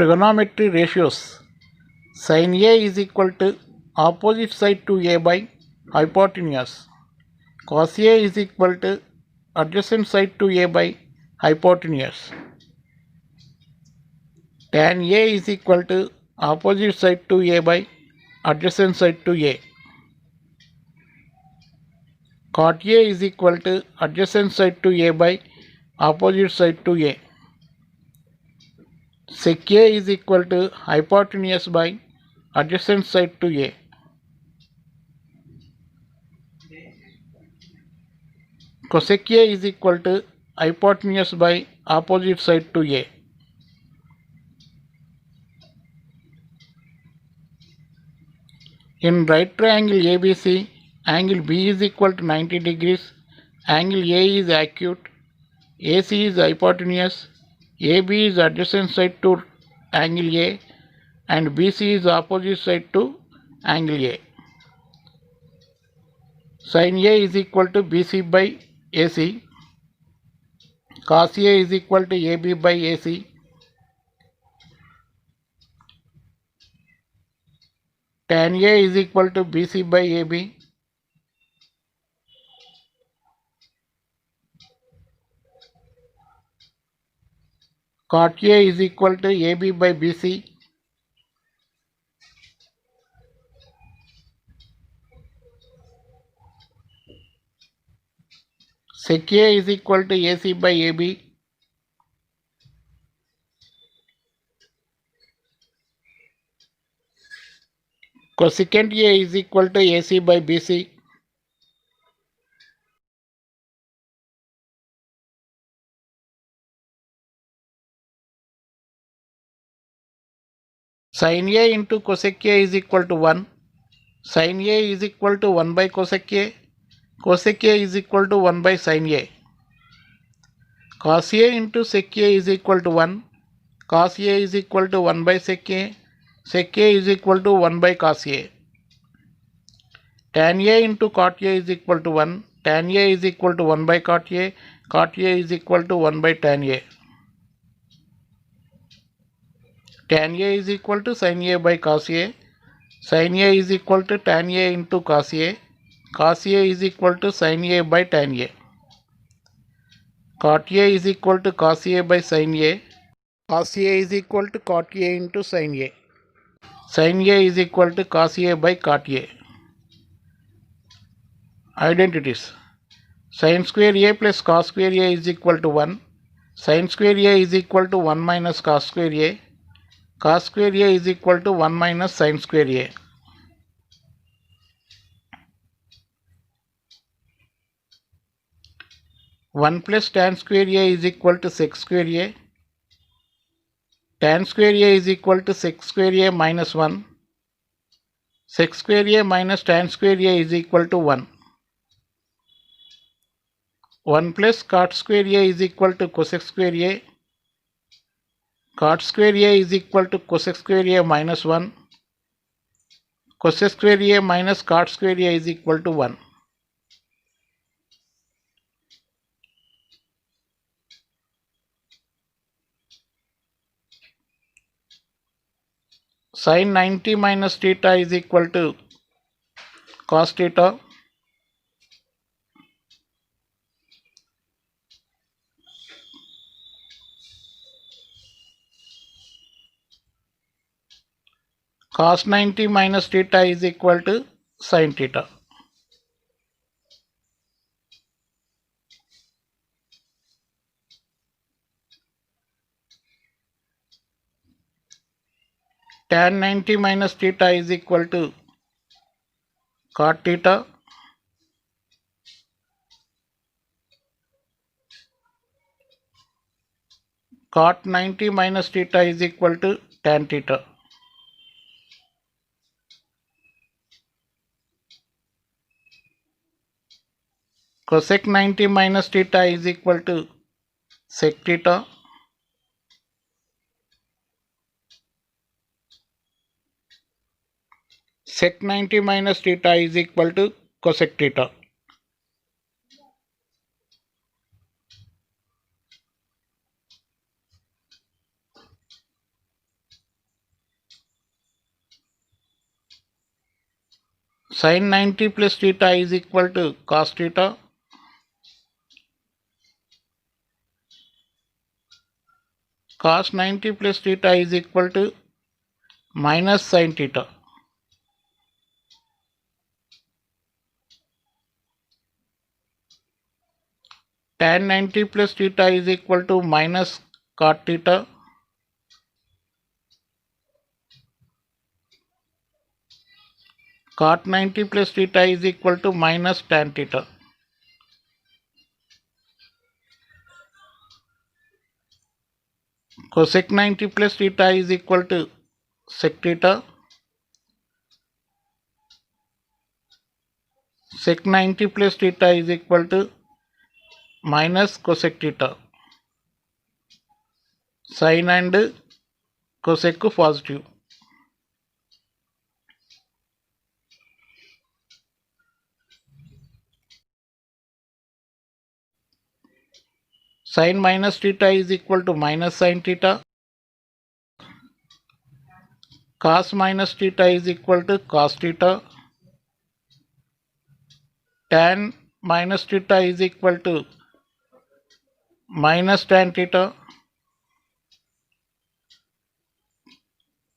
Trigonometry ratios. Sin A is equal to opposite side to A by hypotenuse. Cos A is equal to adjacent side to A by hypotenuse. Tan A is equal to opposite side to A by adjacent side to A. Cot A is equal to adjacent side to A by opposite side to A. Sec A is equal to hypotenuse by adjacent side to A. Cosec A is equal to hypotenuse by opposite side to A. In right triangle ABC, angle B is equal to 90 degrees, angle A is acute, AC is hypotenuse, AB is adjacent side to angle A, and BC is opposite side to angle A. Sin A is equal to BC by AC, Cos A is equal to AB by AC, Tan A is equal to BC by AB, Cot A is equal to AB by BC, Sec A is equal to AC by AB, Cosecant A is equal to AC by BC, Sin A into cosec A is equal to 1, Sin A is equal to 1 by cosec A is equal to 1 by sin A. Cos A into sec A is equal to 1, Cos A is equal to 1 by sec A is equal to 1 by cos A. Tan A into cot A is equal to 1, tan A is equal to 1 by cot A is equal to 1 by tan A. Tan A is equal to sin A by cos A, sin A is equal to tan A into cos A is equal to sin A by tan A. Cot A is equal to cos A by sin A, cos A is equal to cot A into sin A. Sin A is equal to cos A by cot A. Identities. Sin square A plus cos square A is equal to 1. Sin square A is equal to 1 minus cos square A. Cos square A is equal to 1 minus sin square A. One plus tan square A is equal to sec square A. Tan square A is equal to sec square A minus 1. Sec square A minus tan square A is equal to 1. 1 plus cot square A is equal to cosec square A. Cot square A is equal to cosec square A minus 1. Cosec square A minus cot square A is equal to 1. Sin 90 minus theta is equal to cos theta. Cos 90 minus theta is equal to sin theta. Tan 90 minus theta is equal to cot theta. Cot 90 minus theta is equal to tan theta. Cosec 90 minus theta is equal to sec theta. Sec 90 minus theta is equal to cosec theta. Sin 90 plus theta is equal to cos theta. Cos 90 plus theta is equal to minus sin theta. Tan 90 plus theta is equal to minus cot theta. Cot 90 plus theta is equal to minus tan theta. Cosec 90 plus theta is equal to sec theta. Sec 90 plus theta is equal to minus cosec theta. Sin and cosec positive. Sin minus theta is equal to minus sin theta. Cos minus theta is equal to cos theta. Tan minus theta is equal to minus tan theta.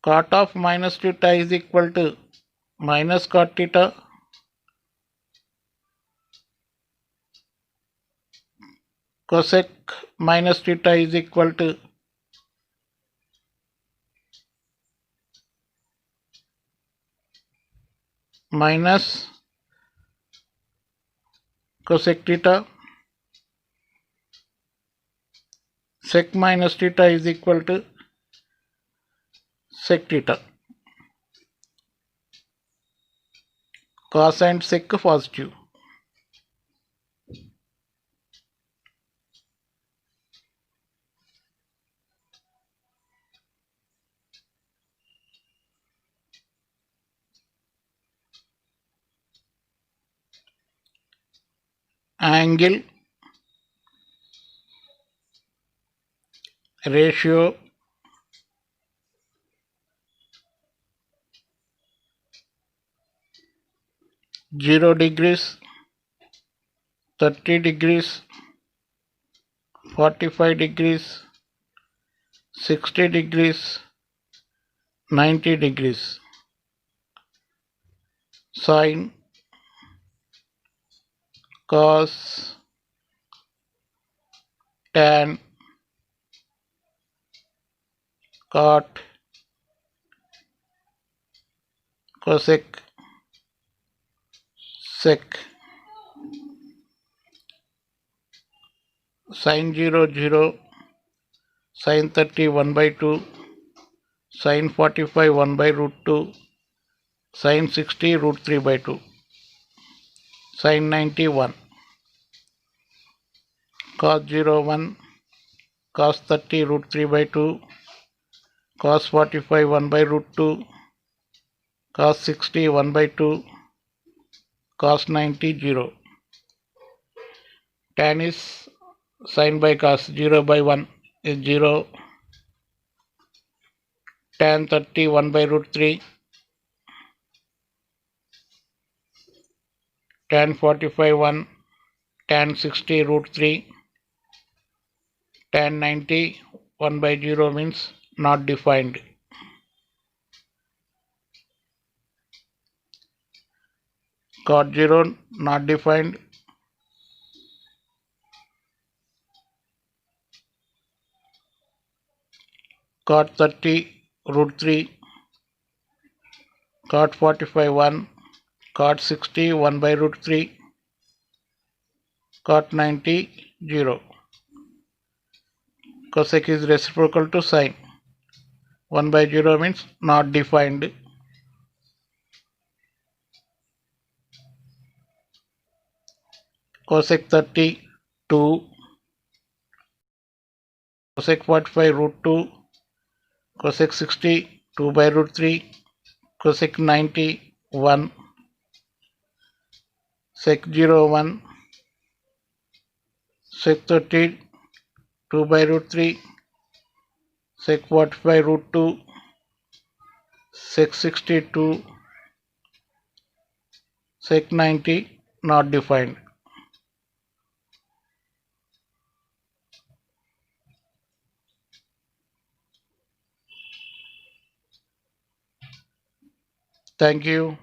Cot of minus theta is equal to minus cot theta. Cosec minus theta is equal to minus cosec theta. Sec minus theta is equal to sec theta. Cos and sec positive. Angle, ratio, (0 degrees, 30 degrees, 45 degrees, 60 degrees, 90 degrees). Sin, cos, tan, cot, cosec, sec. Sin 0 0, sin 30 1 by 2, sin 45 1 by root 2, sin 60 root 3 by 2, sin 90 1, cos 0 1, cos 30 root 3 by 2, cos 45 1 by root 2, cos 60 1 by 2, cos 90 0. Tan is sin by cos 0 by 1 is 0. Tan 30 1 by root 3. Tan 45 1. Tan 60 root 3. Tan 90 1 by 0 means not defined. Cot 0 not defined. Cot 30 root 3. Cot 45 1. Cot 60 1 by root 3. Cot 90 0. Cosec is reciprocal to sin. 1 by 0 means not defined. Cosec 30 2. Cosec 45 root 2. Cosec 60 2 by root 3. Cosec 90 1. Sec 0 1. Sec 30 2 by root 3. Sec 45 root 2. Sec 60 2. sec 90 not defined. Thank you.